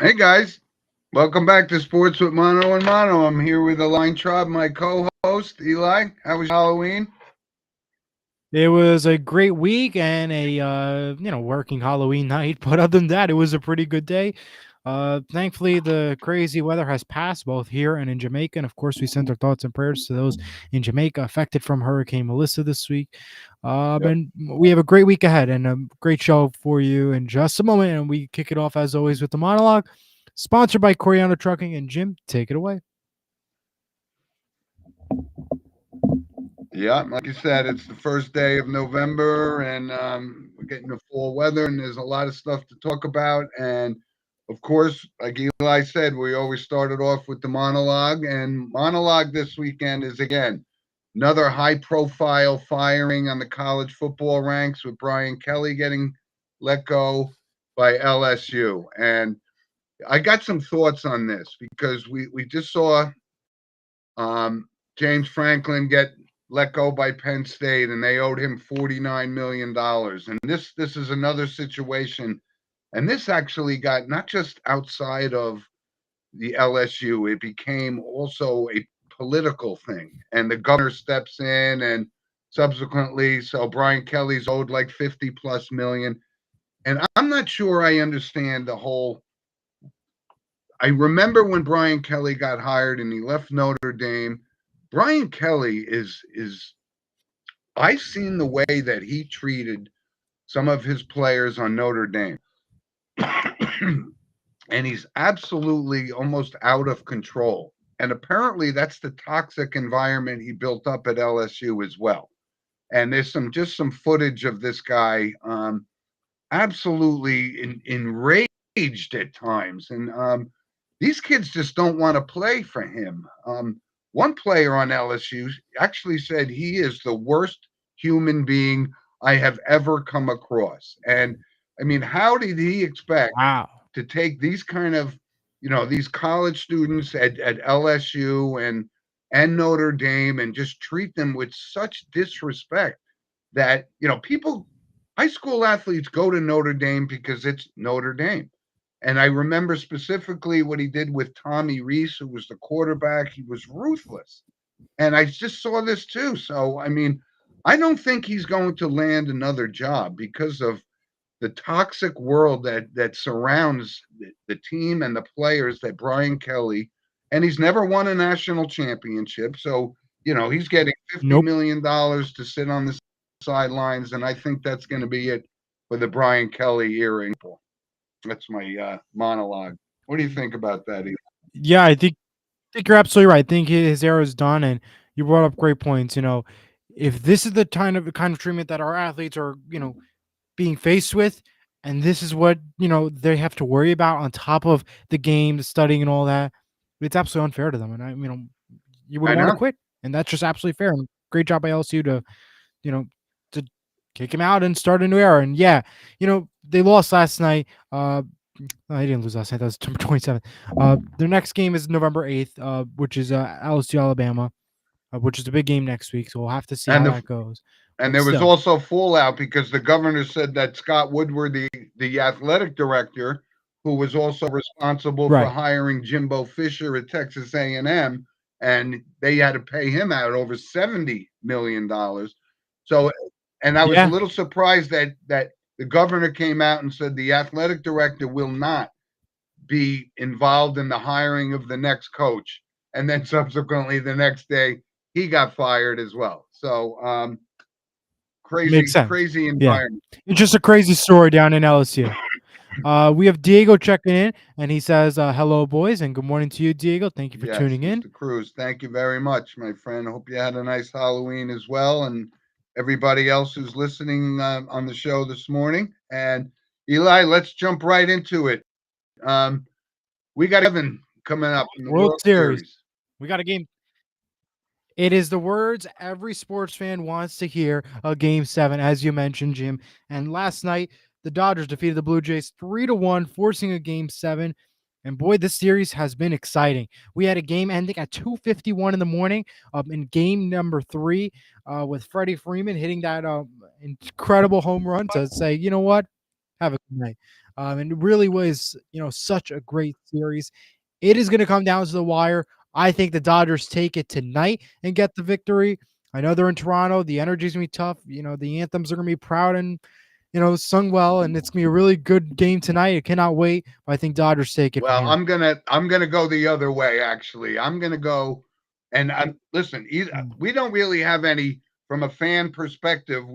Hey guys, welcome back to Sports with Mono and Mono. I'm here with Align Tribe, my co-host Eli. How was Halloween? It was a great week and a working Halloween night, but other than that, it was a pretty good day. Thankfully, the crazy weather has passed both here and in Jamaica, and of course, we send our thoughts and prayers to those in Jamaica affected from Hurricane Melissa this week. Yep. And we have a great week ahead and a great show for you in just a moment. And we kick it off as always with the monologue, sponsored by Coriano Trucking. And Jim, take it away. Yeah, like you said, it's the first day of November, and we're getting the fall weather, and there's a lot of stuff to talk about. And of course, like Eli said, we always started off with the monologue, and monologue this weekend is again another high-profile firing on the college football ranks with Brian Kelly getting let go by LSU. And I got some thoughts on this because we just saw James Franklin get let go by Penn State, and they owed him $49 million. And this is another situation, and this actually got not just outside of the LSU, it became also a political thing, and the governor steps in, and subsequently, so Brian Kelly's owed like 50 plus million. And I'm not sure I understand the whole. I remember when Brian Kelly got hired and he left Notre Dame. Brian Kelly is I've seen the way that he treated some of his players on Notre Dame. And he's absolutely almost out of control. And apparently that's the toxic environment he built up at LSU as well. And there's some footage of this guy absolutely enraged at times. And these kids just don't want to play for him. One player on LSU actually said he is the worst human being I have ever come across. And I mean, how did he expect Wow. to take these kind of, these college students at LSU and Notre Dame and just treat them with such disrespect that, people, high school athletes go to Notre Dame because it's Notre Dame. And I remember specifically what he did with Tommy Reese, who was the quarterback. He was ruthless. And I just saw this too. So, I mean, I don't think he's going to land another job because of the toxic world that surrounds the team and the players that Brian Kelly, and he's never won a national championship. So, he's getting $50 Nope. million to sit on the sidelines. And I think that's going to be it for the Brian Kelly era. That's my monologue. What do you think about that? Yeah, I think you're absolutely right. I think his era is done, and you brought up great points. If this is the kind of treatment that our athletes are, being faced with, and this is what they have to worry about on top of the game, the studying, and all that, it's absolutely unfair to them. And you would I want to know. quit, and that's just absolutely fair. And great job by LSU to you know to kick him out and start a new era. And yeah, they lost last night. No, they didn't lose last night. That was September 27th. Their next game is November 8th, which is LSU Alabama, which is a big game next week. So we'll have to see And how the that goes. and But there was still, also fallout because the governor said that Scott Woodward, the athletic director, who was also responsible for right? hiring Jimbo Fisher at Texas A&M, and they had to pay him out over $70 million. So, and I was a Yeah, little surprised that the governor came out and said the athletic director will not be involved in the hiring of the next coach, and then subsequently the next day he got fired as well. So makes crazy, sense. crazy Yeah, environment. it's just a crazy story down in LSU. We have Diego checking in, and he says, "Hello, boys, and good morning to you, Diego. Thank you for Yes, tuning in." Mr. Cruz, thank you very much, my friend. Hope you had a nice Halloween as well, and everybody else who's listening on the show this morning. And Eli, let's jump right into it. We got Evan coming up in the World World Series. Series. We got a game. It is the words every sports fan wants to hear. A game seven, as you mentioned, Jim. And last night, the Dodgers defeated the Blue Jays 3-1, forcing a game seven. And boy, this series has been exciting. We had a game ending at 2:51 in the morning in game number three with Freddie Freeman hitting that incredible home run to say, you know what? Have a good night. And it really was, such a great series. It is going to come down to the wire. I think the Dodgers take it tonight and get the victory. I know they're in Toronto. The energy's gonna be tough. The anthems are gonna be proud and sung well, and it's gonna be a really good game tonight. I cannot wait. But I think Dodgers take it from Well, here. I'm gonna go the other way. Actually, I'm gonna go, and listen. We don't really have any from a fan perspective.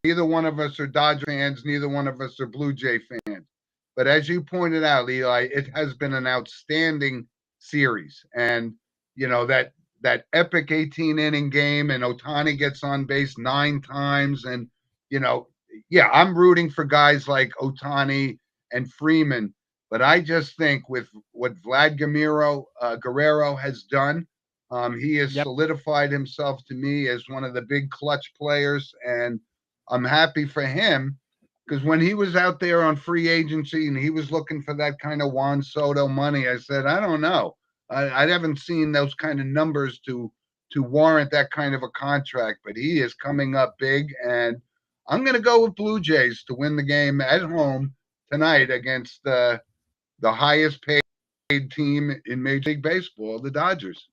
Neither one of us are Dodger fans. Neither one of us are Blue Jay fans. But as you pointed out, Eli, it has been an outstanding series, and that epic 18 inning game, and Ohtani gets on base 9 times, and you know, yeah, I'm rooting for guys like Ohtani and Freeman, but I just think with what Guerrero has done, he has Yep. solidified himself to me as one of the big clutch players, and I'm happy for him because when he was out there on free agency and he was looking for that kind of Juan Soto money, I said, I don't know. I haven't seen those kind of numbers to warrant that kind of a contract, but he is coming up big, and I'm going to go with Blue Jays to win the game at home tonight against the highest paid team in Major League Baseball, the Dodgers.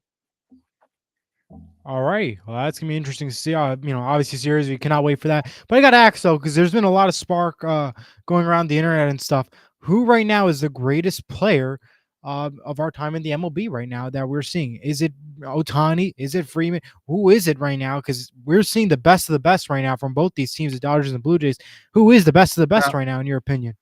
All right. Well, that's gonna be interesting to see. Obviously, series we cannot wait for that. But I got to ask though, because there's been a lot of spark going around the internet and stuff. Who right now is the greatest player of our time in the MLB right now that we're seeing? Is it Ohtani? Is it Freeman? Who is it right now? Because we're seeing the best of the best right now from both these teams, the Dodgers and the Blue Jays. Who is the best of the best Now, right now, in your opinion?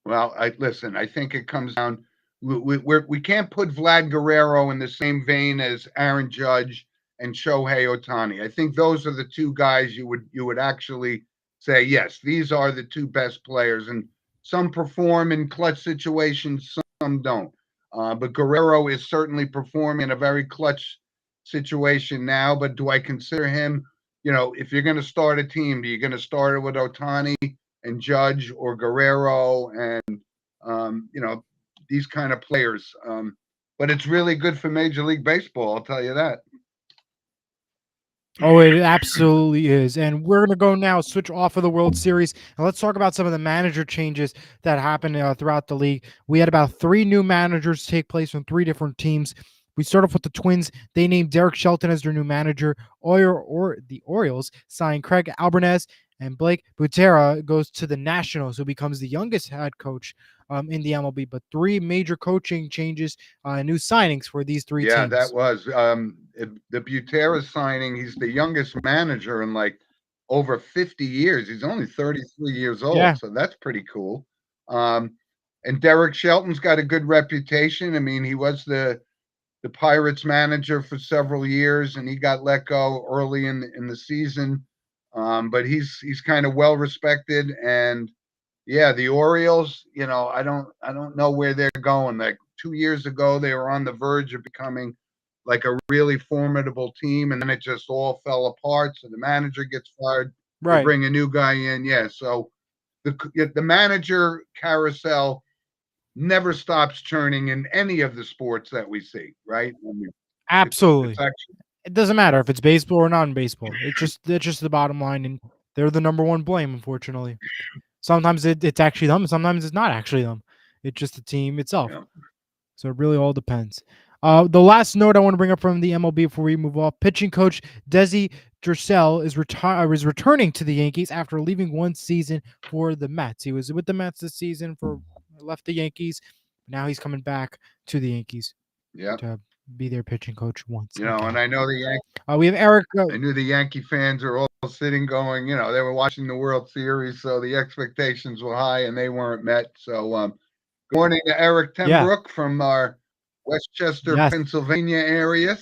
well, listen. I think it comes down. We can't put Vlad Guerrero in the same vein as Aaron Judge and Shohei Ohtani. I think those are the two guys you would actually say yes. These are the two best players, and some perform in clutch situations, some don't. But Guerrero is certainly performing in a very clutch situation now. But do I consider him? If you're going to start a team, are you going to start it with Ohtani and Judge or Guerrero and these kind of players. But it's really good for Major League Baseball, I'll tell you that. Oh, it absolutely is. And we're going to go now, switch off of the World Series, and let's talk about some of the manager changes that happened throughout the league. We had about 3 new managers take place from 3 different teams. We start off with the Twins. They named Derek Shelton as their new manager. The Orioles signed Craig Albanese, and Blake Butera goes to the Nationals, who becomes the youngest head coach in the MLB. But 3 major coaching changes, new signings for these 3 Yeah, that teams. was the Butera signing. He's the youngest manager in like over 50 years. He's only 33 years Yeah, old, so that's pretty cool. Um, and Derek Shelton's got a good reputation. I mean, he was the Pirates manager for several years, and he got let go early in the season. But he's kind of well respected, and yeah, the Orioles. I don't know where they're going. Like 2 years ago, they were on the verge of becoming like a really formidable team, and then it just all fell apart. So the manager gets fired. They right. bring a new guy in. Yeah, so the manager carousel never stops churning in any of the sports that we see, right? I mean, it's Absolutely. actually It doesn't matter if it's baseball or non-baseball. It's just the bottom line, and they're the number one blame, unfortunately. Sometimes it's actually them, sometimes it's not actually them. It's just the team itself. yeah, So it really all depends. The last note I want to bring up from the MLB before we move off: pitching coach Desi Dressel is returning to the Yankees after leaving one season for the Mets. He was with the Mets this season for left the Yankees. Now he's coming back to the Yankees yeah. to be their pitching coach once And again. I know We have Eric. I knew the Yankee fans are all sitting going, they were watching the World Series, so the expectations were high and they weren't met. So, good morning to Eric Yeah. Tenbrook from our Westchester, Yes. Pennsylvania area.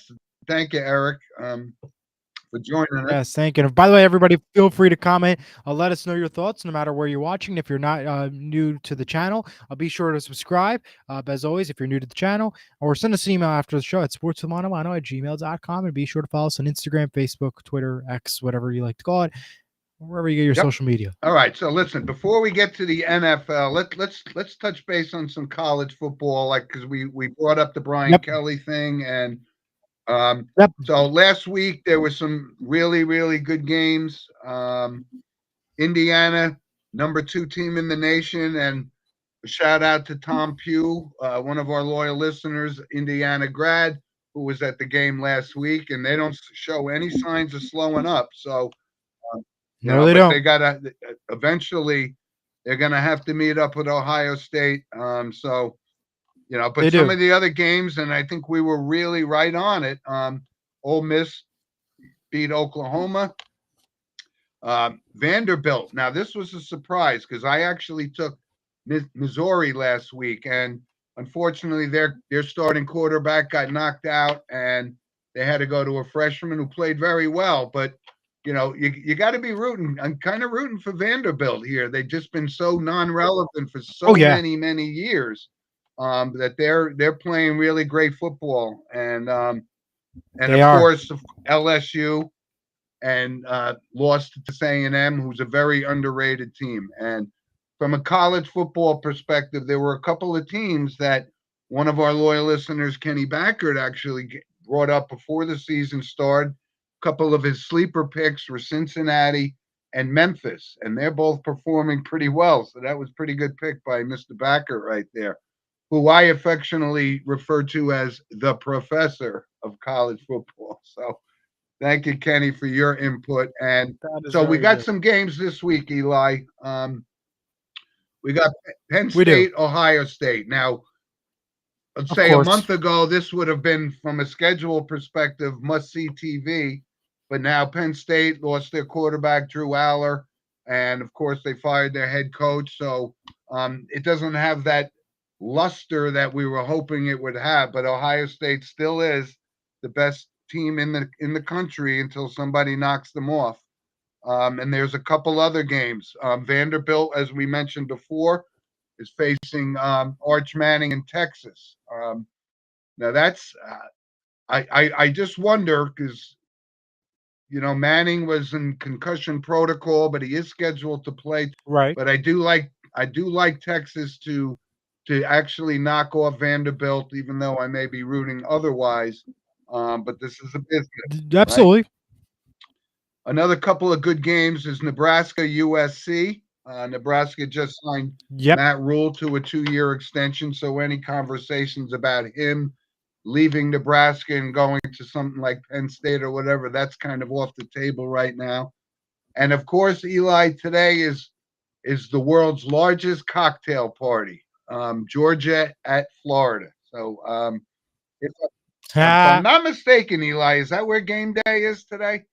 Thank you, Eric, for joining us. Yes, thank you. And by the way, everybody, feel free to comment. Let us know your thoughts, no matter where you're watching. If you're not new to the channel, be sure to subscribe. As always, if you're new to the channel, or send us an email after the show at sportswithmonomano@gmail.com. And be sure to follow us on Instagram, Facebook, Twitter, X, whatever you like to call it, wherever you get your Yep. social media. All right. So listen, before we get to the NFL, let's touch base on some college football, like because we brought up the Brian Yep. Kelly thing, and Yep. so last week there were some really, really good games. Indiana #2 team in the nation. And a shout out to Tom Pugh, one of our loyal listeners, Indiana grad, who was at the game last week, and they don't show any signs of slowing up. So, No, they but don't. they got to eventually, they're going to have to meet up with Ohio State. So, They but some do. of the other games, and I think we were really right on it. Ole Miss beat Oklahoma. Vanderbilt. Now, this was a surprise because I actually took Missouri last week, and unfortunately, their starting quarterback got knocked out, and they had to go to a freshman who played very well. But you got to be rooting. I'm kind of rooting for Vanderbilt here. They've just been so non-relevant for Oh so yeah, many years that they're playing really great football, and they of are. course LSU and lost to Texas A&M, who's a very underrated team. And from a college football perspective, there were a couple of teams that one of our loyal listeners, Kenny Backert, actually brought up before the season started. A couple of his sleeper picks were Cincinnati and Memphis, and they're both performing pretty well. So that was a pretty good pick by Mr. Backert right there, who I affectionately refer to as the professor of college football. So thank you, Kenny, for your input. And That is so we very got good. some games this week, Eli. We got Penn We do. State, Ohio State. Now, let's Of say a course. month ago, this would have been, from a schedule perspective, must see TV. But now Penn State lost their quarterback, Drew Aller. And of course, they fired their head coach. So it doesn't have that luster that we were hoping it would have. But Ohio State still is the best team in the country until somebody knocks them off. And there's a couple other games. Vanderbilt, as we mentioned before, is facing Arch Manning in Texas. Now that's I just wonder because Manning was in concussion protocol, but he is scheduled to play. Right. But I do like Texas to actually knock off Vanderbilt, even though I may be rooting otherwise. But this is a business, right? Absolutely. Another couple of good games is Nebraska USC. Nebraska just signed Yep. Matt Rule to a 2-year extension, so any conversations about him leaving Nebraska and going to something like Penn State or whatever, that's kind of off the table right now. And of course, Eli, today is the world's largest cocktail party, Georgia at Florida. So if I'm Ha. not mistaken, Eli, is that where game day is today?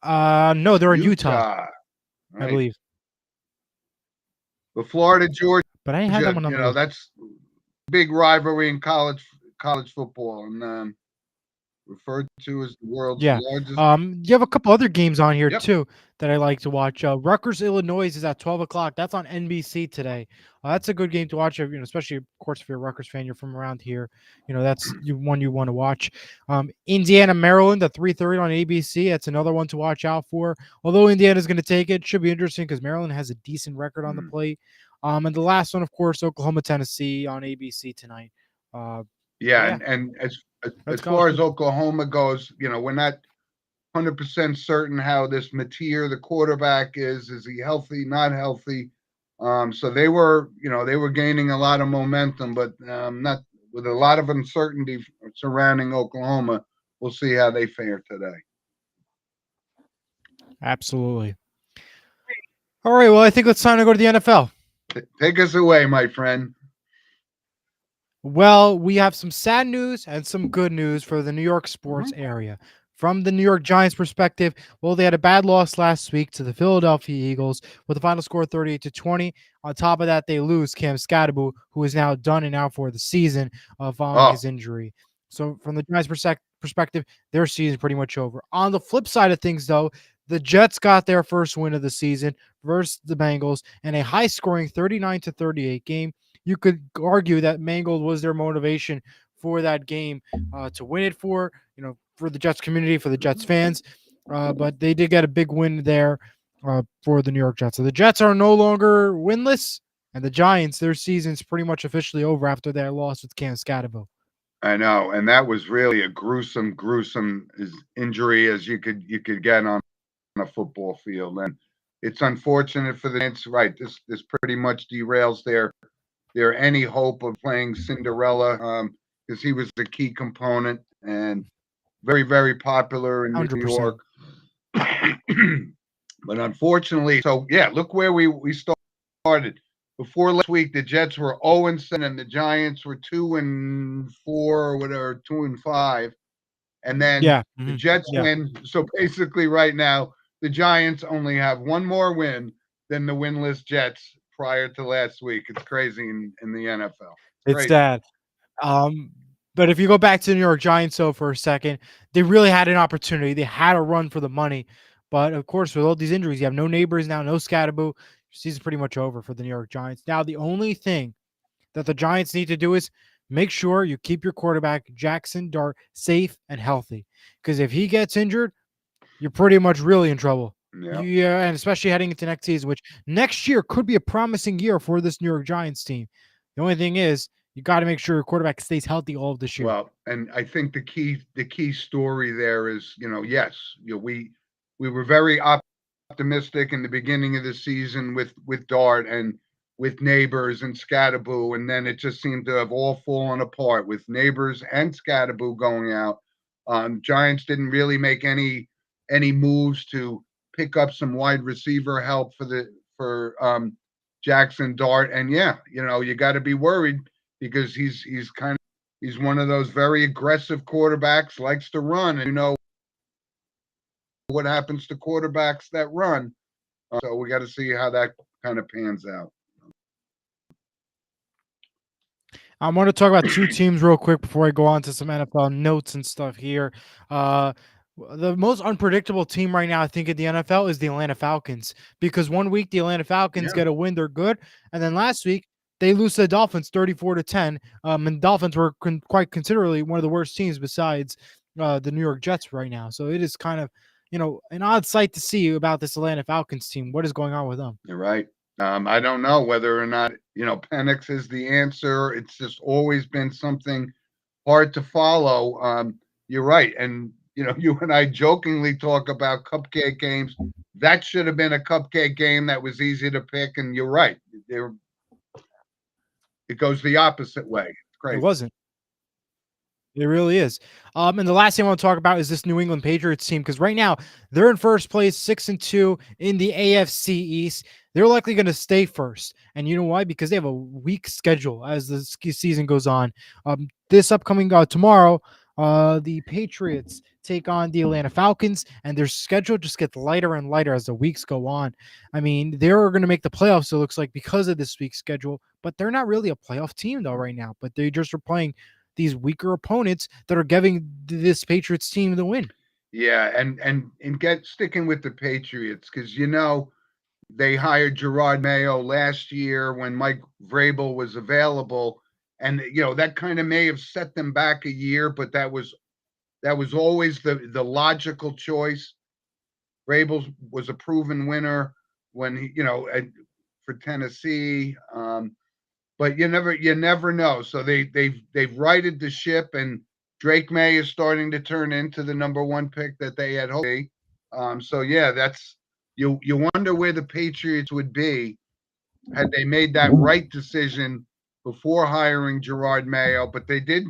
No, they're in Utah, Utah, I right? believe. But Florida, Georgia, But I had that one on the list. that's big rivalry in college football, and referred to as the world's Yeah. largest. You have a couple other games on here Yep. too that I like to watch. Rutgers, Illinois is at 12 o'clock. That's on NBC today. That's a good game to watch. Especially of course if you're a Rutgers fan, you're from around here. That's one you want to watch. Indiana, Maryland at 3:30 on ABC. That's another one to watch out for. Although Indiana's going to take it, should be interesting because Maryland has a decent record on the plate. And the last one, of course, Oklahoma, Tennessee on ABC tonight. Uh, Yeah, yeah, and as that's far college as football. Oklahoma goes, we're not 100% certain how this Mateer, the quarterback, is. Is he healthy? Not healthy? So they were gaining a lot of momentum, but not with a lot of uncertainty surrounding Oklahoma. We'll see how they fare today. Absolutely. All right. Well, I think it's time to go to the NFL. Take us away, my friend. Well, we have some sad news and some good news for the New York sports area. From the New York Giants perspective, well, they had a bad loss last week to the Philadelphia Eagles with a final score 38-20. On top of that, they lose Cam Scadaboo, who is now done and out for the season following Oh, his injury. So, from the Giants' perspective, their season is pretty much over. On the flip side of things, though, the Jets got their first win of the season versus the Bengals in a high-scoring 39-38 game. You could argue that Mangold was their motivation for that game to win it for the Jets community, for the Jets fans. But they did get a big win there for the New York Jets. So the Jets are no longer winless, and the Giants, their season's pretty much officially over after their loss with Cam Scadaboo. I know, and that was really a gruesome, injury as you could get on a football field. And it's unfortunate for the Giants. Right, this pretty much derails their any hope of playing Cinderella, because he was a key component and very, very popular in New 100%. York. But unfortunately, so yeah, look where we started. Before last week, the Jets were 0-7, and the Giants were 2-4 or whatever, 2-5. And then Yeah. the Jets Yeah. win. So basically, right now, the Giants only have one more win than the winless Jets prior to last week. It's crazy in the NFL. It's It's crazy. sad. But if you go back to the New York Giants, though, for a second, they really had an opportunity. They had a run for the money. But of course, with all these injuries, you have no Neighbors now, no Scatterboo. Season's pretty much over for the New York Giants. Now, the only thing that the Giants need to do is make sure you keep your quarterback, Jackson Dart, safe and healthy. Because if he gets injured, you're pretty much really in trouble. Yeah. Yeah, and especially heading into next season, which next year could be a promising year for this New York Giants team. The only thing is, you got to make sure your quarterback stays healthy all of this year. Well, and I think the key story there is, yes, we were very optimistic in the beginning of the season with Dart and with Neighbors and Scatterboo, and then it just seemed to have all fallen apart with Neighbors and Scatterboo going out. Giants didn't really make any moves to pick up some wide receiver help for Jackson Dart, and yeah, you got to be worried because he's one of those very aggressive quarterbacks, likes to run, and what happens to quarterbacks that run. So we got to see how that kind of pans out. I want to talk about two teams real quick before I go on to some NFL notes and stuff here. Uh, the most unpredictable team right now, I think, in the NFL is the Atlanta Falcons because one week the Atlanta Falcons Yeah. get a win, they're good, and then last week they lose to the Dolphins 34-10. And Dolphins were quite considerably one of the worst teams besides the New York Jets right now. So it is kind of an odd sight to see about this Atlanta Falcons team. What is going on with them? You're right. I don't know whether or not Penix is the answer. It's just always been something hard to follow. You're right, and you and I jokingly talk about cupcake games. That should have been a cupcake game that was easy to pick, and you're right. It goes the opposite way. It's It crazy. wasn't. It really is. And the last thing I want to talk about is this New England Patriots team because right now they're in first place, 6-2 in the AFC East. They're likely going to stay first, and you know why? Because they have a weak schedule as the season goes on. This upcoming tomorrow, the Patriots take on the Atlanta Falcons, and their schedule just gets lighter and lighter as the weeks go on. I mean, they're going to make the playoffs. It looks like because of this week's schedule, but they're not really a playoff team though right now. But they just are playing these weaker opponents that are giving this Patriots team the win. Yeah, and get sticking with the Patriots because they hired Gerard Mayo last year when Mike Vrabel was available, and that kind of may have set them back a year, but that was always the logical choice. Vrabel was a proven winner when for Tennessee. But you never know. So they've righted the ship, and Drake May is starting to turn into the number one pick that they had hoped to be. So yeah, that's you wonder where the Patriots would be had they made that right decision before hiring Gerard Mayo, but they did,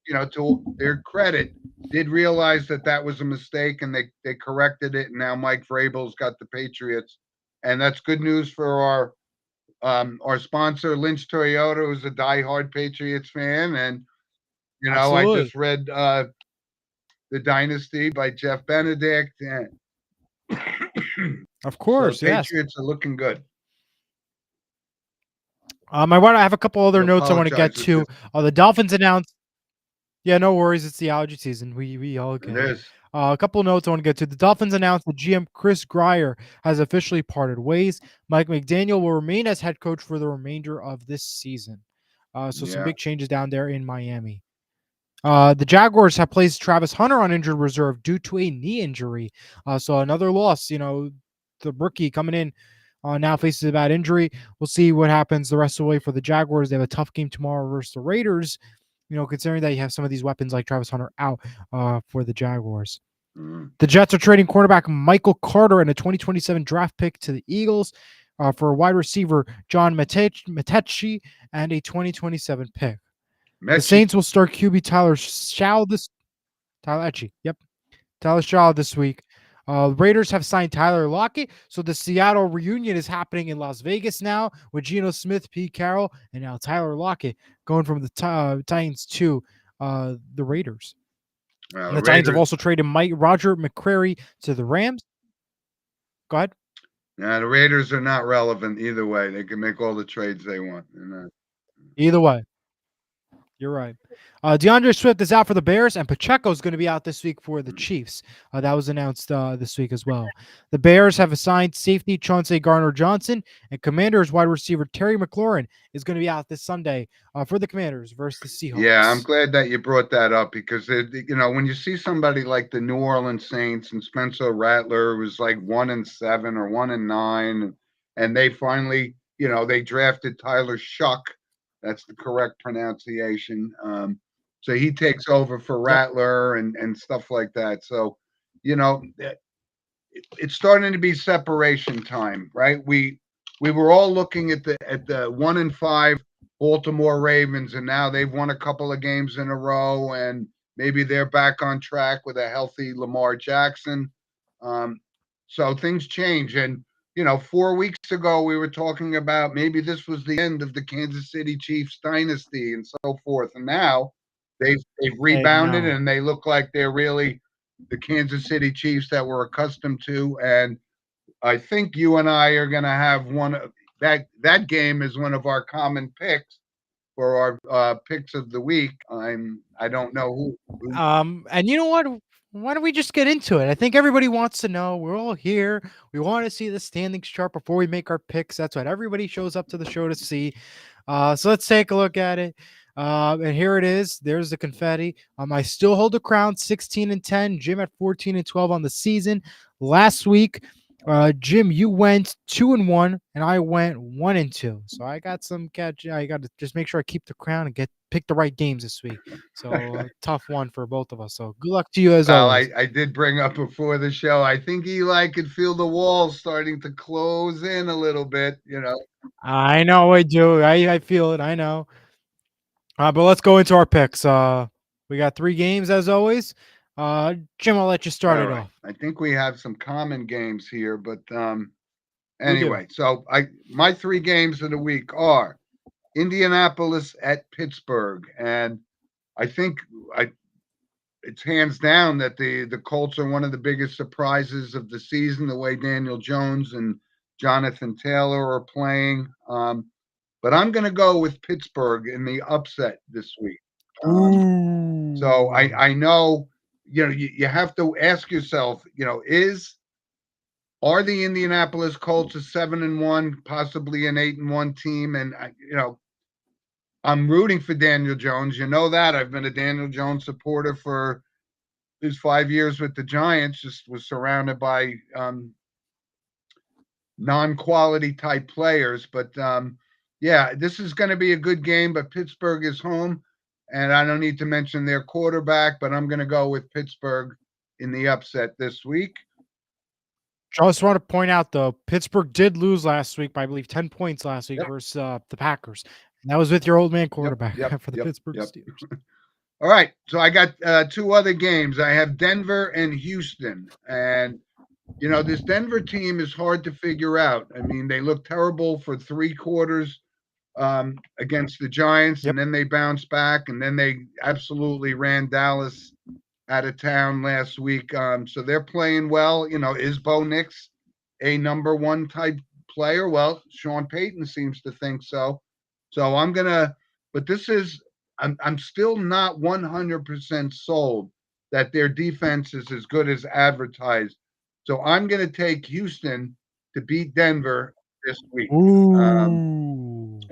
to their credit, did realize that was a mistake, and they corrected it, and now Mike Vrabel's got the Patriots, and that's good news for our sponsor, Lynch Toyota, who's a diehard Patriots fan. And, I Absolutely. just read The Dynasty by Jeff Benedict. And Of so course, yes. Patriots are looking good. I have a couple other You notes I want to get apologize. to. The Dolphins announced. Yeah, no worries. It's the allergy season. We all It get it. is. A couple of notes I want to get to. The Dolphins announced that GM Chris Grier has officially parted ways. Mike McDaniel will remain as head coach for the remainder of this season. So some Yeah. big changes down there in Miami. The Jaguars have placed Travis Hunter on injured reserve due to a knee injury. So another loss. The rookie coming in now faces a bad injury. We'll see what happens the rest of the way for the Jaguars. They have a tough game tomorrow versus the Raiders. Considering that you have some of these weapons like Travis Hunter out for the Jaguars. Mm. The Jets are trading cornerback Michael Carter and a 2027 draft pick to the Eagles for wide receiver John Metechie and a 2027 pick. The Mechie. Saints will start QB Tyler Etchie. Yep. Tyler Shaw this week. Raiders have signed Tyler Lockett, so the Seattle reunion is happening in Las Vegas now with Geno Smith, Pete Carroll, and now Tyler Lockett going from the Titans to the Raiders. Well, And the the Titans have Raiders. also traded Roger McCreary to the Rams. Go ahead. Nah, the Raiders are not relevant either way. They can make all the trades they want. Either way. You're right. DeAndre Swift is out for the Bears, and Pacheco is going to be out this week for the Chiefs. That was announced this week as well. The Bears have assigned safety Chauncey Gardner-Johnson, and Commanders wide receiver Terry McLaurin is going to be out this Sunday for the Commanders versus the Seahawks. Yeah, I'm glad that you brought that up because when you see somebody like the New Orleans Saints and Spencer Rattler was like 1-7 or 1-9, and they finally, they drafted Tyler Shuck. That's the correct pronunciation. So he takes over for Rattler and stuff like that. So, it's starting to be separation time, right? We were all looking at the 1-5 Baltimore Ravens, and now they've won a couple of games in a row, and maybe they're back on track with a healthy Lamar Jackson. So things change. And 4 weeks ago we were talking about maybe this was the end of the Kansas City Chiefs dynasty and so forth. And now they've rebounded and they look like they're really the Kansas City Chiefs that we're accustomed to. And I think you and I are going to have one that game is one of our common picks for our picks of the week. I don't know who. And you know what? Why don't we just get into it? I think everybody wants to know. We're all here. We want to see the standings chart before we make our picks. That's what everybody shows up to the show to see. So let's take a look at it. And here it is. There's the confetti. I still hold the crown, 16-10. Jim at 14-12 on the season. Last week, Jim, you went 2-1, and I went 1-2. So I got some catch. I got to just make sure I keep the crown and pick the right games this week. So tough one for both of us. So good luck to you as always. I did bring up before the show. I think Eli could feel the walls starting to close in a little bit. I know I do. I feel it. I know. But let's go into our picks. We got 3 games as always. Jim, I'll let you start it off. I think we have some common games here, but anyway, so my 3 games of the week are Indianapolis at Pittsburgh, and I think it's hands down that the Colts are one of the biggest surprises of the season. The way Daniel Jones and Jonathan Taylor are playing. But I'm going to go with Pittsburgh in the upset this week. So I know, you have to ask yourself, are the Indianapolis Colts a 7-1, possibly an 8-1 team? And I'm rooting for Daniel Jones. You know that I've been a Daniel Jones supporter for his 5 years with the Giants. Just was surrounded by non-quality type players, but yeah, this is going to be a good game, but Pittsburgh is home, and I don't need to mention their quarterback, but I'm going to go with Pittsburgh in the upset this week. Just want to point out, though, Pittsburgh did lose last week by, I believe, 10 points last week versus the Packers. And that was with your old man quarterback for the Pittsburgh Steelers. All right, so I got 2 other games. I have Denver and Houston, and this Denver team is hard to figure out. I mean, they look terrible for 3 quarters against the Giants, and then they bounced back, and then they absolutely ran Dallas out of town last week. So they're playing well. Is Bo Nix a number 1 type player? Well, Sean Payton seems to think so. So but this is, I'm still not 100% sold that their defense is as good as advertised. So I'm going to take Houston to beat Denver this week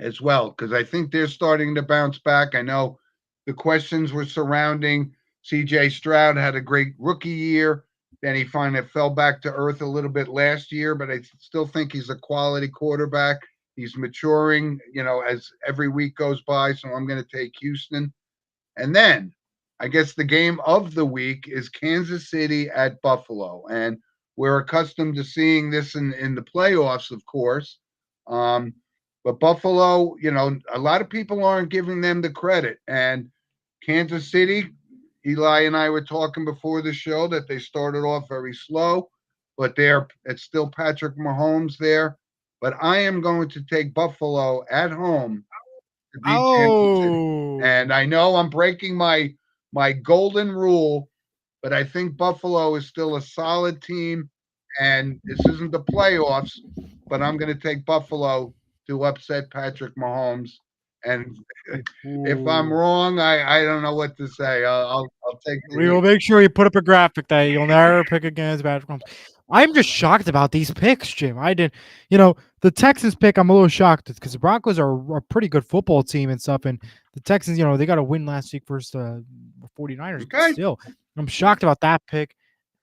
as well, because I think they're starting to bounce back. I know the questions were surrounding C.J. Stroud had a great rookie year. Then he finally fell back to earth a little bit last year, but I still think he's a quality quarterback. He's maturing, as every week goes by. So I'm going to take Houston. And then I guess the game of the week is Kansas City at Buffalo. And we're accustomed to seeing this in the playoffs, of course. Um, but Buffalo, a lot of people aren't giving them the credit. And Kansas City, Eli and I were talking before the show that they started off very slow, but it's still Patrick Mahomes there. But I am going to take Buffalo at home to beat Kansas City. Oh, And I know I'm breaking my golden rule, but I think Buffalo is still a solid team. And this isn't the playoffs, but I'm going to take Buffalo to upset Patrick Mahomes. And if I'm ooh. wrong, I don't know what to say. I'll take the We will heat. make sure you put up a graphic that you'll never pick against Patrick Mahomes. I'm just shocked about these picks, Jim. I did, the Texans pick. I'm a little shocked because the Broncos are a pretty good football team and stuff, and the Texans, they got a win last week versus the 49ers. But Okay. still, I'm shocked about that pick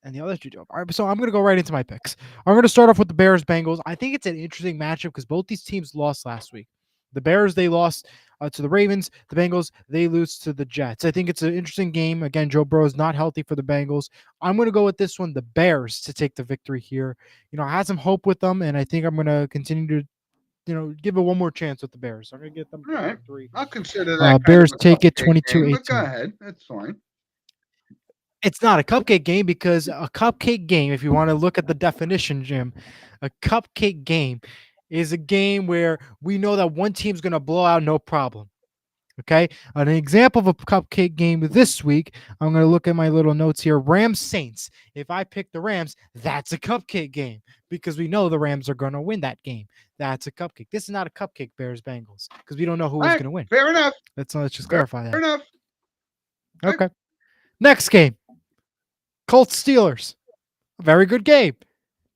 and the other two. All right, so I'm going to go right into my picks. I'm going to start off with the Bears Bengals. I think it's an interesting matchup because both these teams lost last week. The Bears, they lost to the Ravens. The Bengals, they lose to the Jets. I think it's an interesting game. Again, Joe Burrow is not healthy for the Bengals. I'm going to go with this one, the Bears, to take the victory here. I had some hope with them, and I think I'm going to continue to, give it one more chance with the Bears. I'm going to get them All for the right. victory. I'll consider that kind of Bears a take it cupcake game, but go 22-18. ahead. That's fine. It's not a cupcake game because a cupcake game, if you want to look at the definition, Jim, a cupcake game is a game where we know that one team's going to blow out no problem. Okay. An example of a cupcake game this week, I'm going to look at my little notes here. Rams Saints. If I pick the Rams, that's a cupcake game because we know the Rams are going to win that game. That's a cupcake. This is not a cupcake Bears Bengals because we don't know who All is right. going to win. Fair enough. Let's just Fair clarify that. enough. Okay. Next game, Colts Steelers. A very good game.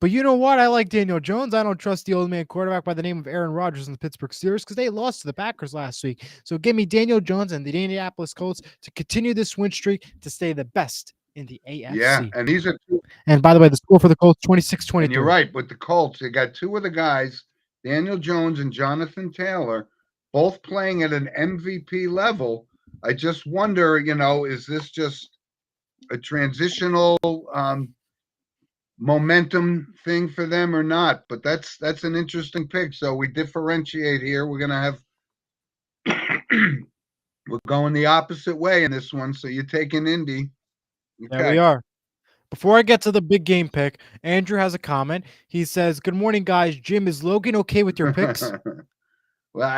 But you know what? I like Daniel Jones. I don't trust the old man quarterback by the name of Aaron Rodgers and the Pittsburgh Steelers because they lost to the Packers last week. So give me Daniel Jones and the Indianapolis Colts to continue this win streak to stay the best in the AFC. Yeah. And these are two. And by the way, the score for the Colts, 26-23. And you're right. With the Colts, you got two of the guys, Daniel Jones and Jonathan Taylor, both playing at an MVP level. I just wonder, is this just a transitional momentum thing for them or not? But that's an interesting pick. So we differentiate here. We're gonna have we're going the opposite way in this one. So you're taking Indy. There we Okay. are. Before I get to the big game pick, Andrew has a comment. He says, "Good morning, guys. Jim, is Logan okay with your picks?" Well,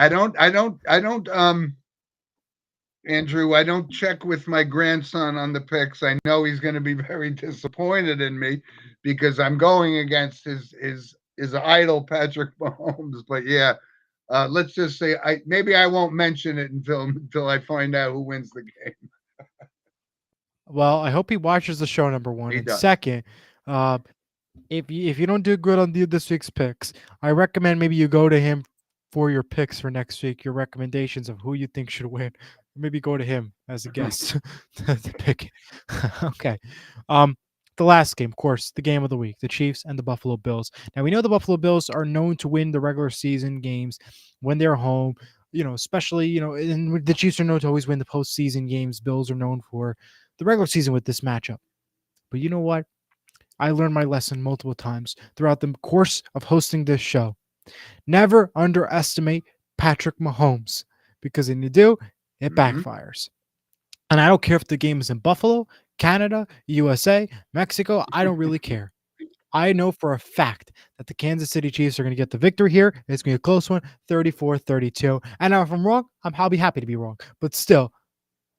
Andrew, I don't check with my grandson on the picks. I know he's going to be very disappointed in me because I'm going against his idol Patrick Mahomes. But yeah, let's just say maybe I won't mention it until I find out who wins the game. Well, I hope he watches the show, number one. He And does. second, if you don't do good on this week's picks, I recommend maybe you go to him for your picks for next week, your recommendations of who you think should win. Maybe go to him as a guest to pick. Okay. The last game, of course, the game of the week, the Chiefs and the Buffalo Bills. Now we know the Buffalo Bills are known to win the regular season games when they're home. Especially, and the Chiefs are known to always win the postseason games. Bills are known for the regular season with this matchup. But you know what? I learned my lesson multiple times throughout the course of hosting this show. Never underestimate Patrick Mahomes because when you do, it backfires. And I don't care if the game is in Buffalo, Canada, USA, Mexico. I don't really care. I know for a fact that the Kansas City Chiefs are going to get the victory here. It's going to be a close one, 34-32. And if I'm wrong, I'll be happy to be wrong. But still,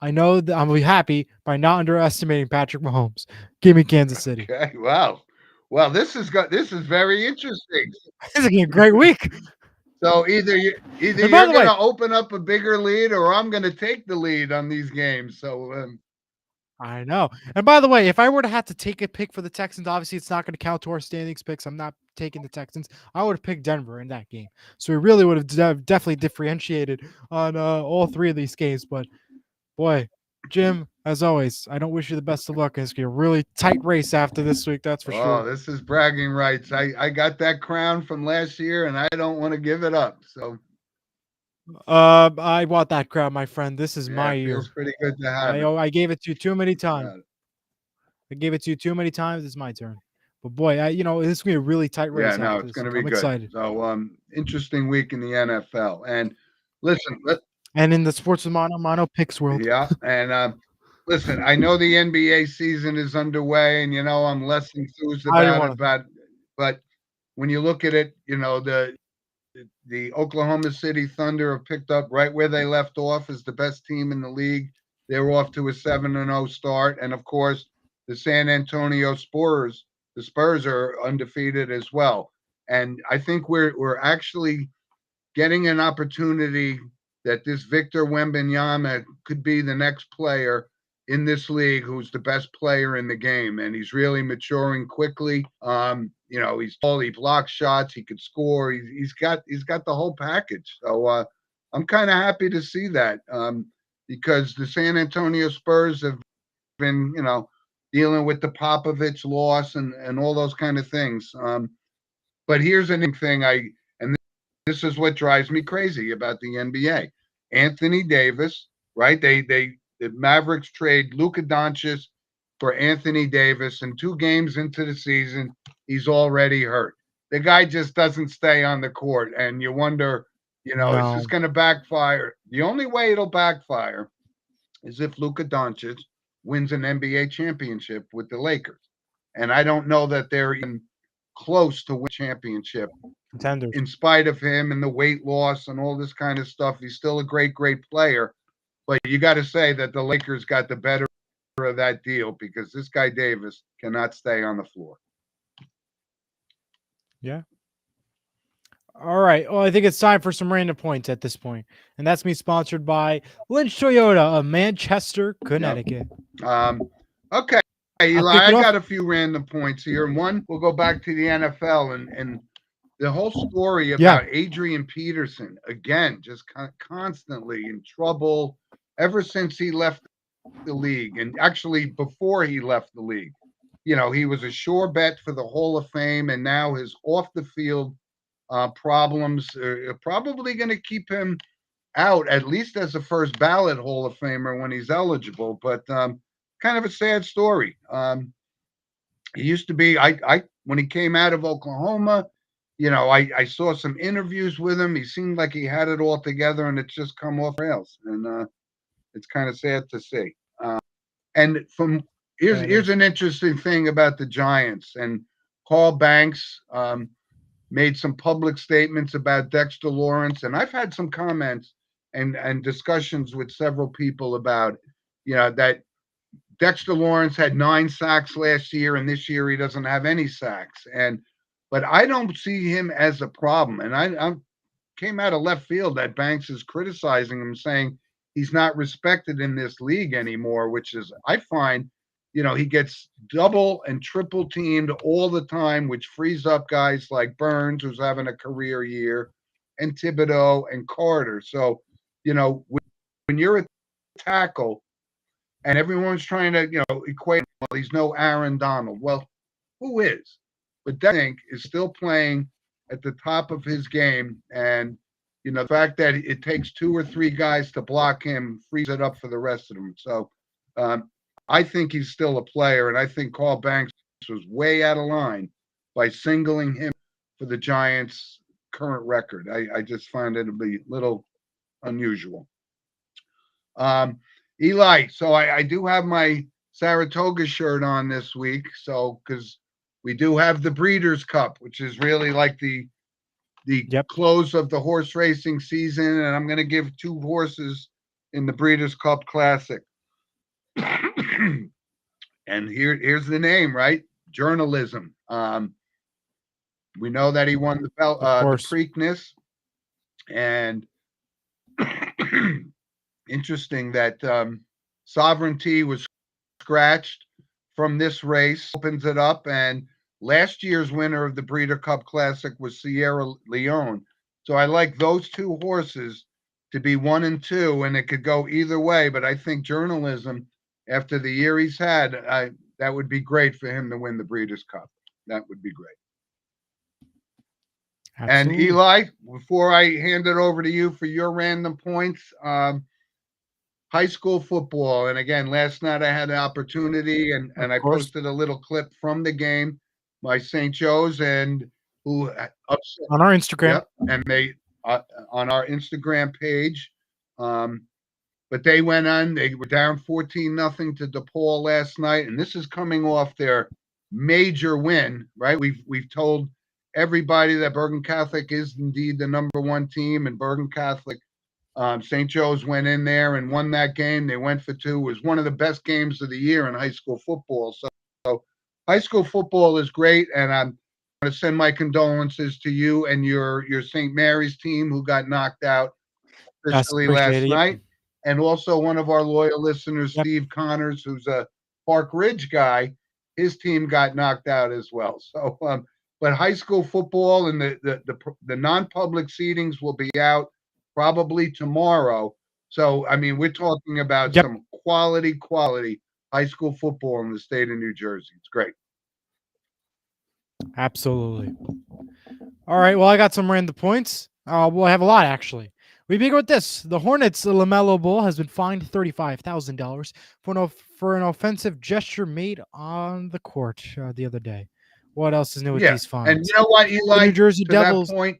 I know that I'm going to be happy by not underestimating Patrick Mahomes. Give me Kansas City. Okay. Wow. Well, this is very interesting. This is going to be a great week. So either you're going to open up a bigger lead, or I'm going to take the lead on these games. So I know. And by the way, if I were to have to take a pick for the Texans, obviously it's not going to count to our standings picks. I'm not taking the Texans. I would have picked Denver in that game. So we really would have definitely differentiated on all three of these games. But boy, Jim, as always, I don't wish you the best of luck. It's going to be a really tight race after this week. That's for sure. Oh, this is bragging rights. I got that crown from last year, and I don't want to give it up. So I want that crown, my friend. This is Yeah, my it feels year. pretty good to have it. I gave it to you too many times. Uh, I gave it to you too many times. It's my turn. But boy, this is gonna be a really tight yeah, race no, after it's this going one. to be I'm good. excited. So, interesting week in the NFL. And listen, And in the sports with mono picks world, yeah, and listen, I know the NBA season is underway, and I'm less enthused I didn't about want it, to. but when you look at it, the Oklahoma City Thunder have picked up right where they left off as the best team in the league. They're off to a 7-0 start, and of course, the San Antonio Spurs, the Spurs are undefeated as well. And I think we're actually getting an opportunity that this Victor Wembanyama could be the next player in this league who's the best player in the game, and he's really maturing quickly. He's tall, he blocks shots, he could score. He's got the whole package. So I'm kind of happy to see that because the San Antonio Spurs have been, dealing with the Popovich loss and all those kind of things. But here's an thing and this is what drives me crazy about the NBA. Anthony Davis, right? The Mavericks trade Luka Doncic for Anthony Davis, and 2 games into the season, he's already hurt. The guy just doesn't stay on the court, and you wonder, is this No, going to backfire? The only way it'll backfire is if Luka Doncic wins an NBA championship with the Lakers. And I don't know that they're even close to win a championship contenders. in spite of him and the weight loss and all this kind of stuff. He's still a great, great player. But you got to say that the Lakers got the better of that deal because this guy Davis cannot stay on the floor. Yeah. All right. Well, I think it's time for some random points at this point, and that's me sponsored by Lynch Toyota of Manchester, Yep. Connecticut. Okay, I'll Eli, kick I it off. got a few random points here. And one, we'll go back to the NFL and the whole story Yeah. about Adrian Peterson again, just constantly in trouble ever since he left the league, and actually before he left the league. He was a sure bet for the Hall of Fame, and now his off the field problems are probably going to keep him out at least as a first ballot Hall of Famer when he's eligible. But kind of a sad story. He used to be. I when he came out of Oklahoma, I saw some interviews with him. He seemed like he had it all together, and it's just come off rails, and it's kind of sad to see. And from Yeah, it here's is. an interesting thing about the Giants and Carl Banks made some public statements about Dexter Lawrence, and I've had some comments and discussions with several people about that Dexter Lawrence had 9 sacks last year, and this year he doesn't have any sacks. But I don't see him as a problem. And I came out of left field that Banks is criticizing him, saying he's not respected in this league anymore, which is I find, he gets double and triple teamed all the time, which frees up guys like Burns, who's having a career year, and Thibodeau and Carter. So, when you're a tackle and everyone's trying to, equate, well, he's no Aaron Donald. Well, who is? But Denk is still playing at the top of his game. And, the fact that it takes 2 or 3 guys to block him frees it up for the rest of them. So um, I think he's still a player. And I think Carl Banks was way out of line by singling him for the Giants' current record. I just find it to be a little unusual. Um, Eli, so I do have my Saratoga shirt on this week. So, because we do have the Breeders' Cup, which is really like the Yep. close of the horse racing season, and I'm going to give 2 horses in the Breeders' Cup Classic. And here's the name, right? Journalism. We know that he won Of the course. Preakness, and interesting that Sovereignty was scratched from this race, opens it up. And last year's winner of the Breeder Cup Classic was Sierra Leone. So I like those 2 horses to be 1 and 2, and it could go either way. But I think Journalism, after the year he's had, that would be great for him to win the Breeders' Cup. That would be great. And Absolutely. Eli, before I hand it over to you for your random points, high school football. And again, last night I had an opportunity Of and I course. posted a little clip from the game by St. Joe's and who upset, On our Instagram. yep, and they on our Instagram page. Um, but they went on, they were down 14-0 to DePaul last night, and this is coming off their major win, right? We've told everybody that Bergen Catholic is indeed the number one team, and Bergen Catholic St. Joe's went in there and won that game. They went for two. It was one of the best games of the year in high school football. So high school football is great, and I'm going to send my condolences to you and your St. Mary's team who got knocked out Yes, officially appreciate last it. Yep. night, and also one of our loyal listeners, Yep. Steve Connors, who's a Park Ridge guy. His team got knocked out as well. So, but high school football and the non-public seedings will be out probably tomorrow. So, I mean, we're talking about Yep. some quality high school football in the state of New Jersey. It's great. Absolutely. All right. Well, I got some random points. Well, I have a lot actually. We begin with this: the Hornets LaMelo Ball has been fined $35,000 for an offensive gesture made on the court the other day. What else is new with Yeah, these and fines? you know what, The Eli? New Jersey To that Devils. point,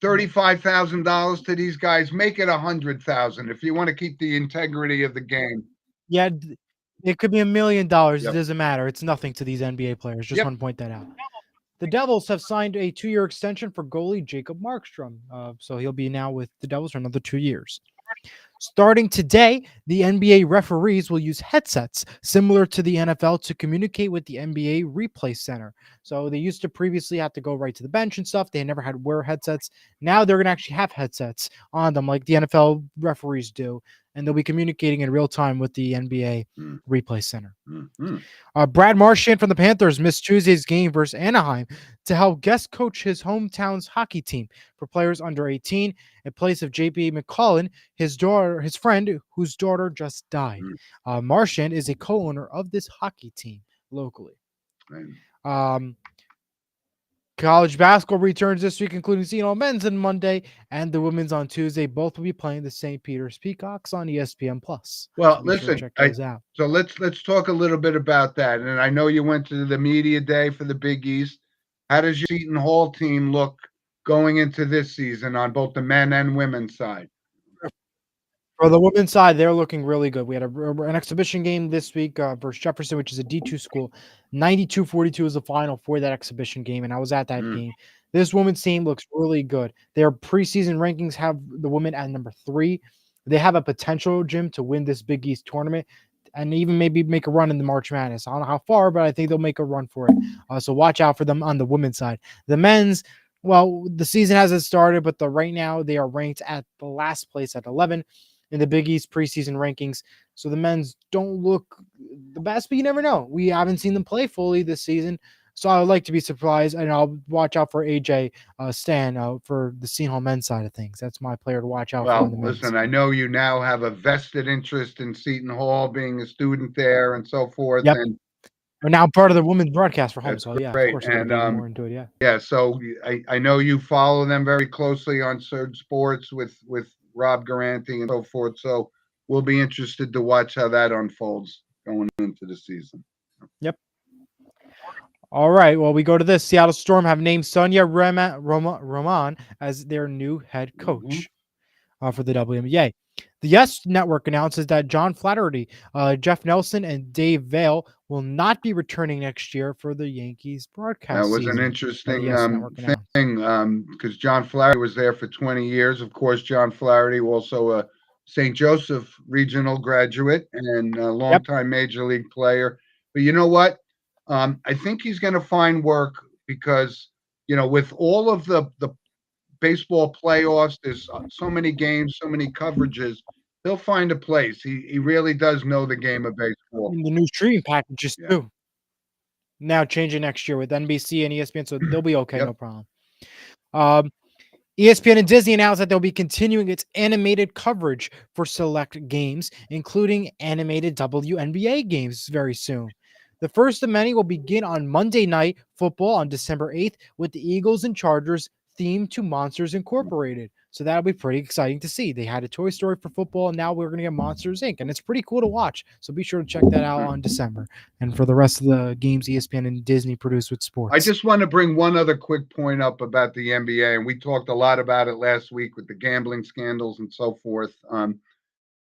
$35,000 to these guys. Make it 100,000 if you want to keep the integrity of the game. Yeah, it could be $1 million. It Yep. doesn't matter. It's nothing to these NBA players. Just Yep. want to point that out. The Devils have signed a 2-year extension for goalie Jacob Markstrom. So he'll be now with the Devils for another 2 years. Starting today, the NBA referees will use headsets similar to the NFL to communicate with the NBA replay center. So they used to previously have to go right to the bench and stuff. They never had to wear headsets. Now they're going to actually have headsets on them like the NFL referees do. And they'll be communicating in real time with the NBA replay center. Brad Marchand from the Panthers missed Tuesday's game versus Anaheim to help guest coach his hometown's hockey team for players under 18 in place of JP McCollin, his friend whose daughter just died. Marchand is a co-owner of this hockey team locally. College basketball returns this week, including Seton Hall men's on Monday and the women's on Tuesday. Both will be playing the St. Peter's Peacocks on ESPN Plus. Well, so listen, check those out. So let's talk a little bit about that. And I know you went to the media day for the Big East. How does your Seton Hall team look going into this season on both the men and women's side? For the women's side, they're looking really good. We had an exhibition game this week versus Jefferson, which is a D2 school. 92-42 is the final for that exhibition game, and I was at that game. This women's team looks really good. Their preseason rankings have the women at number 3. They have a potential, Jim, to win this Big East tournament and even maybe make a run in the March Madness. I don't know how far, but I think they'll make a run for it. So watch out for them on the women's side. The men's, well, the season hasn't started, but right now they are ranked at the last place at 11 in the Big East preseason rankings. So the men's don't look the best, but you never know. We haven't seen them play fully this season. So I would like to be surprised, and I'll watch out for AJ Stan for the Seton Hall men's side of things. That's my player to watch out for. Well, listen, I know you now have a vested interest in Seton Hall, being a student there and so forth. Yep. And we're now part of the women's broadcast for home. So yeah, great. Of course, we're getting more into it. Yeah. Yeah. So I know you follow them very closely on Surge Sports with Rob Garanti and so forth. So we'll be interested to watch how that unfolds going into the season. Yep. All right. Well, we go to this. Seattle Storm have named Sonia Roman as their new head coach for the WNBA. The Yes Network announces that John Flaherty, Jeff Nelson, and Dave Vale will not be returning next year for the Yankees broadcast. That was an interesting thing because John Flaherty was there for 20 years. Of course, John Flaherty, also a St. Joseph regional graduate and a longtime major league player. But you know what? I think he's going to find work because, with all of the baseball playoffs, there's so many games, so many coverages. He'll find a place. He really does know the game of baseball. The new streaming packages too. Now changing next year with NBC and ESPN, so they'll be okay, no problem. ESPN and Disney announced that they'll be continuing its animated coverage for select games, including animated WNBA games very soon. The first of many will begin on Monday Night Football on December 8th with the Eagles and Chargers themed to Monsters Incorporated. So that'll be pretty exciting to see. They had a Toy Story for football, and now we're going to get Monsters Inc. And it's pretty cool to watch. So be sure to check that out on December. And for the rest of the games ESPN and Disney produce with sports. I just want to bring one other quick point up about the NBA, and we talked a lot about it last week with the gambling scandals and so forth.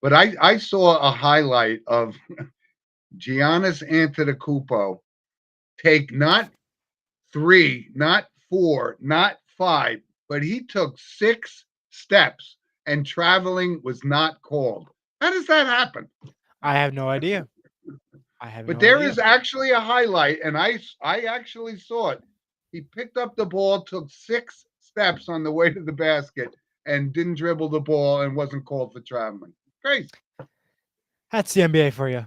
But I saw a highlight of Giannis Antetokounmpo take not 3, not 4, not 5, but he took 6 steps and traveling was not called. How does that happen? I have no idea. But there is actually a highlight, and I actually saw it. He picked up the ball, took 6 steps on the way to the basket, and didn't dribble the ball and wasn't called for traveling. Crazy. That's the NBA for you.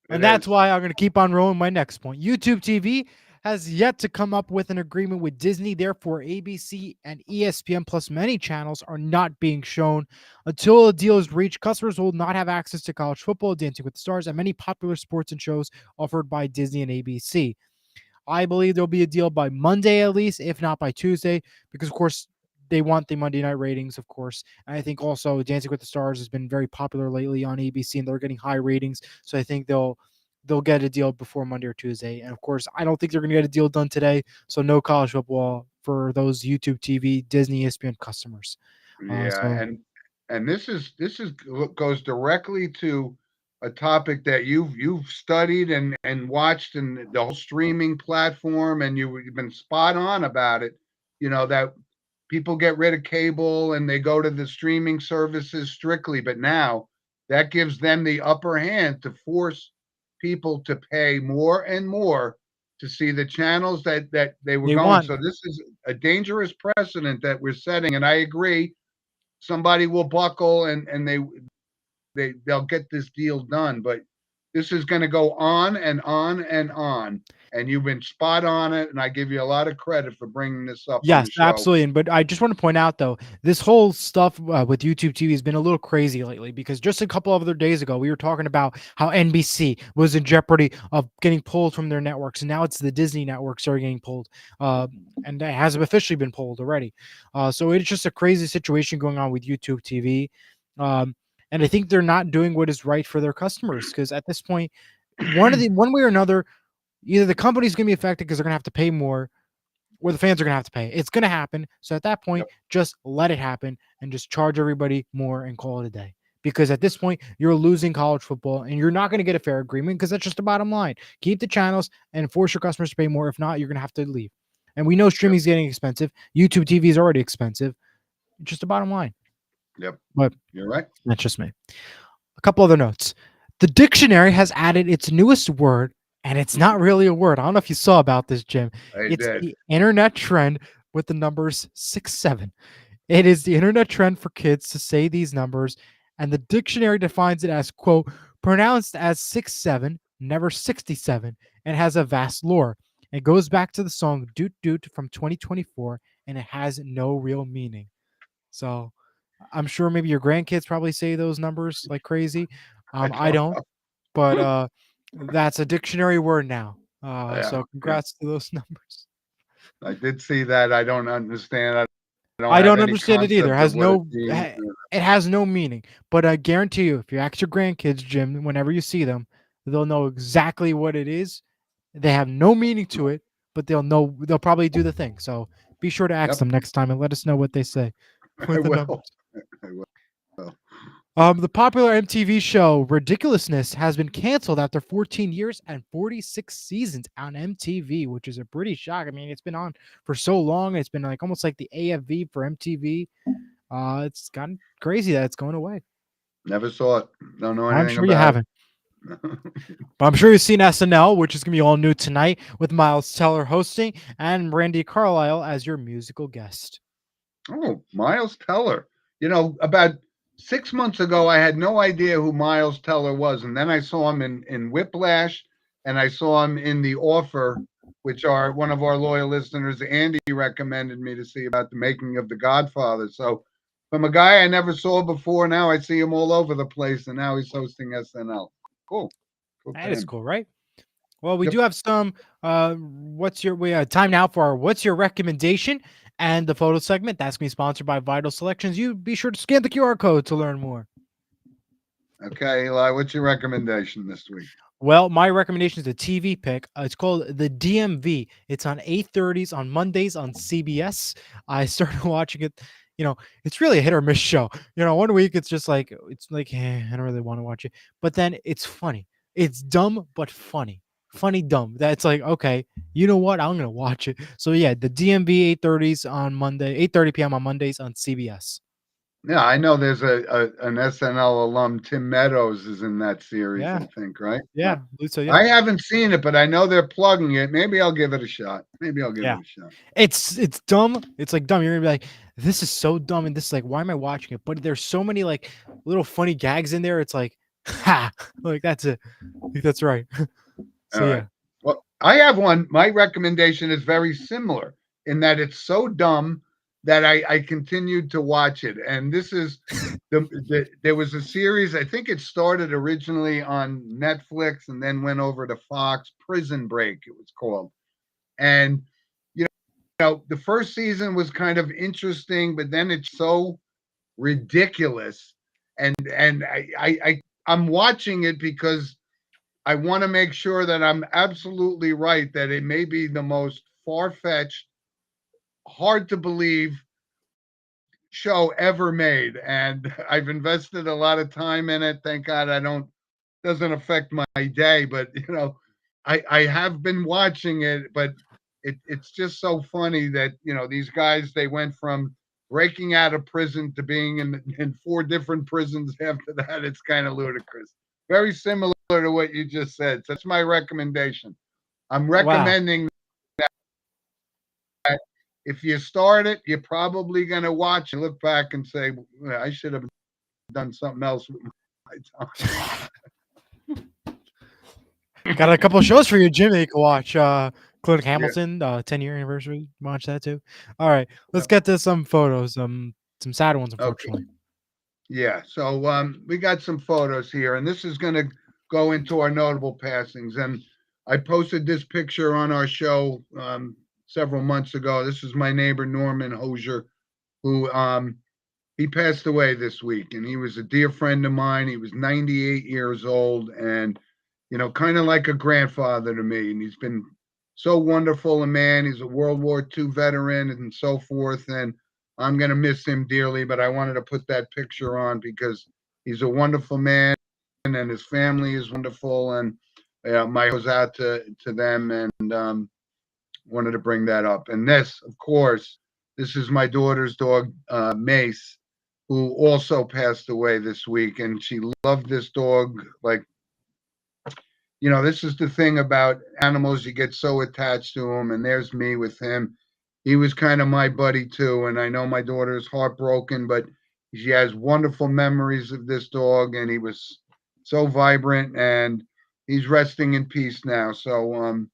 And that's why I'm going to keep on rolling my next point. YouTube TV has yet to come up with an agreement with Disney. Therefore, ABC and ESPN plus many channels are not being shown. Until a deal is reached, customers will not have access to college football, Dancing with the Stars, and many popular sports and shows offered by Disney and ABC. I believe there'll be a deal by Monday at least, if not by Tuesday, because, of course, they want the Monday night ratings, of course. And I think also Dancing with the Stars has been very popular lately on ABC, and they're getting high ratings. So I think they'll get a deal before Monday or Tuesday. And of course, I don't think they're going to get a deal done today. So no college football for those YouTube TV, Disney, ESPN customers. And this goes directly to a topic that you've studied and watched, and the whole streaming platform, and you've been spot on about it. You know that people get rid of cable and they go to the streaming services strictly, but now that gives them the upper hand to force people to pay more and more to see the channels that they were going. So this is a dangerous precedent that we're setting, and I agree. Somebody will buckle and they'll get this deal done, but this is going to go on and on and on. And you've been spot on it, and I give you a lot of credit for bringing this up. Yes, on the show. absolutely. But I just want to point out, though, this whole stuff with YouTube TV has been a little crazy lately, because just a couple of other days ago, we were talking about how NBC was in jeopardy of getting pulled from their networks. And now it's the Disney networks are getting pulled. And it has officially been pulled already. So it's just a crazy situation going on with YouTube TV. And I think they're not doing what is right for their customers, because at this point, one way or another, either the company's going to be affected because they're going to have to pay more, or the fans are going to have to pay. It's going to happen. So at that point, just let it happen and just charge everybody more and call it a day. Because at this point, you're losing college football and you're not going to get a fair agreement, because that's just the bottom line. Keep the channels and force your customers to pay more. If not, you're going to have to leave. And we know streaming is getting expensive. YouTube TV is already expensive. It's just the bottom line. Yep. But you're right. That's just me. A couple other notes. The dictionary has added its newest word, and it's not really a word. I don't know if you saw about this, Jim. It's the internet trend with the numbers 6-7. It is the internet trend for kids to say these numbers, and the dictionary defines it as, quote, pronounced as 6-7, never 67, and has a vast lore. It goes back to the song Doot Doot from 2024, and it has no real meaning. So I'm sure maybe your grandkids probably say those numbers like crazy. I don't, but that's a dictionary word now. So congrats to those numbers. I did see that. I don't understand. I don't understand it either. It has no meaning. But I guarantee you, if you ask your grandkids, Jim, whenever you see them, they'll know exactly what it is. They have no meaning to it, but they'll probably do the thing. So be sure to ask them next time and let us know what they say. I will. The popular MTV show Ridiculousness has been canceled after 14 years and 46 seasons on MTV, which is a pretty shock. I mean, it's been on for so long. It's been like almost like the AFV for MTV. It's gotten crazy that it's going away. Never saw it. Don't know anything I'm sure about you haven't. But I'm sure you've seen SNL, which is going to be all new tonight with Miles Teller hosting and Randy Carlisle as your musical guest. Oh, Miles Teller. You know, about 6 months ago, I had no idea who Miles Teller was. And then I saw him in Whiplash, and I saw him in The Offer, which are one of our loyal listeners, Andy, recommended me to see about the making of The Godfather. So from a guy I never saw before, now I see him all over the place, and now he's hosting SNL. Cool. That is cool, right? Well, we do have some. What's your time now for our What's Your Recommendation? And the photo segment, that's going to be sponsored by Vital Selections. You be sure to scan the QR code to learn more. Okay, Eli, what's your recommendation this week? Well, my recommendation is a TV pick. It's called The DMV. It's on 8:30s on Mondays on CBS. I started watching it. It's really a hit or miss show. One week it's just like I don't really want to watch it, but then it's funny. It's dumb but funny. Funny dumb. That's like, okay, you know what? I'm gonna watch it. So yeah, the DMV 8:30s on Monday, 8:30 p.m. on Mondays on CBS. Yeah, I know there's an SNL alum, Tim Meadows, is in that series, Yeah, I think, right? yeah, so yeah. I haven't seen it, but I know they're plugging it. Maybe I'll give it a shot. Maybe I'll give Yeah. it a shot. It's dumb. It's like dumb. You're gonna be like, this is so dumb, and this is like, why am I watching it? But there's so many like little funny gags in there. It's like, ha, like that's it. Like, that's right. So All yeah. right. Well, I have one. My recommendation is very similar in that it's so dumb that I continued to watch it. And this is there was a series, I think it started originally on Netflix and then went over to Fox, Prison Break, it was called. And you the first season was kind of interesting, but then it's so ridiculous. And I'm watching it because I want to make sure that I'm absolutely right that it may be the most far-fetched, hard to believe show ever made. And I've invested a lot of time in it. Thank God I don't doesn't affect my day, but I have been watching it, but it's just so funny that these guys, they went from breaking out of prison to being in four different prisons after that. It's kind of ludicrous. Very similar to what you just said. So that's my recommendation. I'm Wow. recommending that if you start it, you're probably going to watch and look back and say, well, I should have done something else with my time. Got a couple of shows for you, Jim. That you can watch. Clint Yeah. Hamilton, 10-year anniversary. Watch that too. All right, let's get to some photos. Some sad ones, unfortunately. Okay. Yeah. So we got some photos here, and this is going to go into our notable passings. And I posted this picture on our show several months ago. This is my neighbor Norman Hosier, who he passed away this week, and he was a dear friend of mine. He was 98 years old, and kind of like a grandfather to me. And he's been so wonderful a man. He's a World War II veteran and so forth. And I'm going to miss him dearly, but I wanted to put that picture on because he's a wonderful man and his family is wonderful. And my goes out to them, and wanted to bring that up. And this, of course, this is my daughter's dog, Mace, who also passed away this week. And she loved this dog like, this is the thing about animals. You get so attached to them, and there's me with him. He was kind of my buddy too, and I know my daughter is heartbroken, but she has wonderful memories of this dog, and he was so vibrant, and he's resting in peace now. So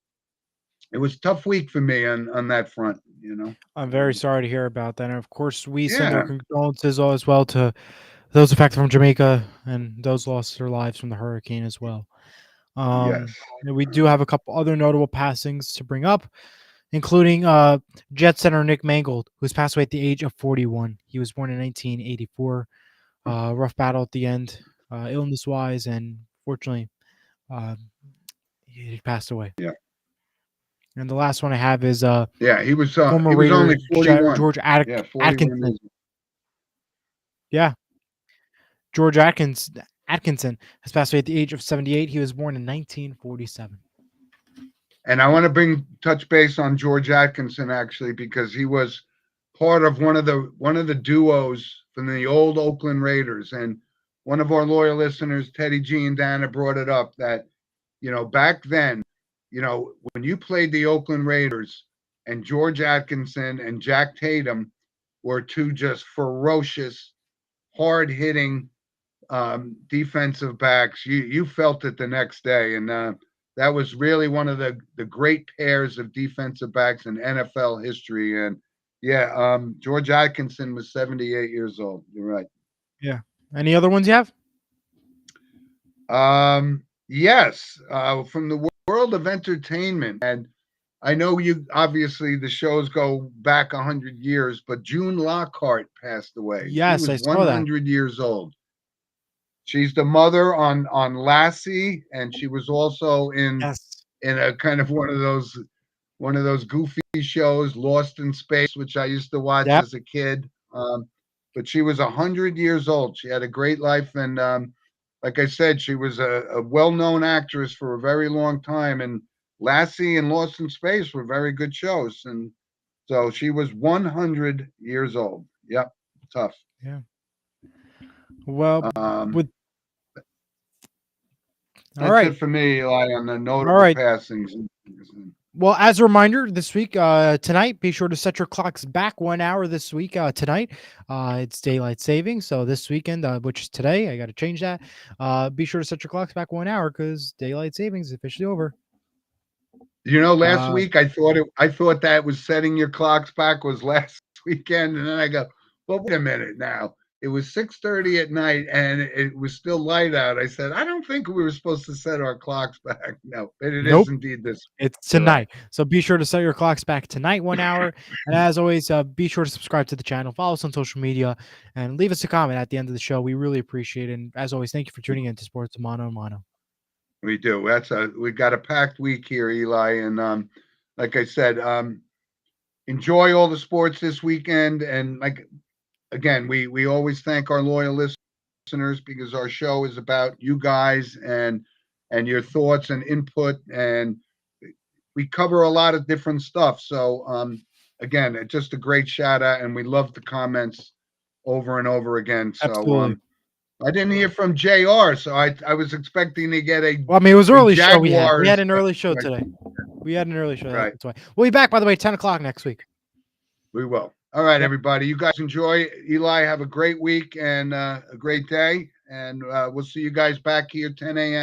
it was a tough week for me on that front. I'm very sorry to hear about that, and of course, we send our Yeah. condolences as well to those affected from Jamaica and those lost their lives from the hurricane as well. Yes. And we do have a couple other notable passings to bring up, including Jet center Nick Mangold, who's passed away at the age of 41. He was born in 1984. Rough battle at the end, illness-wise, and fortunately, uh, he passed away. Yeah. And the last one I have is Yeah. He was former Raider only 41. George Yeah, 41 Atkinson. years. Yeah, George Atkinson has passed away at the age of 78. He was born in 1947. And I want to touch base on George Atkinson actually, because he was part of one of the duos from the old Oakland Raiders. And one of our loyal listeners, Teddy G and Dana, brought it up that, back then, when you played the Oakland Raiders and George Atkinson and Jack Tatum were two just ferocious, hard hitting defensive backs, you felt it the next day. And that was really one of the great pairs of defensive backs in NFL history. And yeah, George Atkinson was 78 years old. You're right. Yeah. Any other ones you have? Yes, from the world of entertainment. And I know you obviously the shows go back 100 years, but June Lockhart passed away. She Yes, was I saw that. 100 years old. She's the mother on Lassie, and she was also Yes. in a kind of one of those goofy shows, Lost in Space, which I used to watch Yep. as a kid. But she was 100 years old. She had a great life, and like I said, she was a well-known actress for a very long time. And Lassie and Lost in Space were very good shows, and so she was 100 years old. Yep, tough. Yeah. Well, Um, with all that's right. it for me, Eli, on the All notable right. passings. Well, as a reminder, this week, tonight, be sure to set your clocks back 1 hour this week. Tonight, it's daylight savings. So this weekend, which is today, I got to change that. Be sure to set your clocks back 1 hour because daylight savings is officially over. Last Uh, week I thought that was setting your clocks back was last weekend, and then I go, well, wait a minute now. It was 6:30 at night, and it was still light out. I said, I don't think we were supposed to set our clocks back. No, but it is nope. indeed this. It's You're right. tonight. So be sure to set your clocks back tonight, 1 hour. And as always, be sure to subscribe to the channel, follow us on social media, and leave us a comment at the end of the show. We really appreciate it. And as always, thank you for tuning in to Sports Mano a Mano. We do. We got a packed week here, Eli, and like I said, enjoy all the sports this weekend. And like again, we always thank our loyal listeners because our show is about you guys and your thoughts and input, and we cover a lot of different stuff. So again, it's just a great shout out, and we love the comments over and over again. So Absolutely. I didn't hear from JR, so I was expecting to get Well, I mean, it was a early show we had. We Jaguars. had an early show Right, today. We had an early show. right. That's why. We'll be back, by the way, 10 o'clock next week. We will. All right, Yep. everybody. You guys enjoy. Eli, have a great week and a great day. And we'll see you guys back here 10 a.m.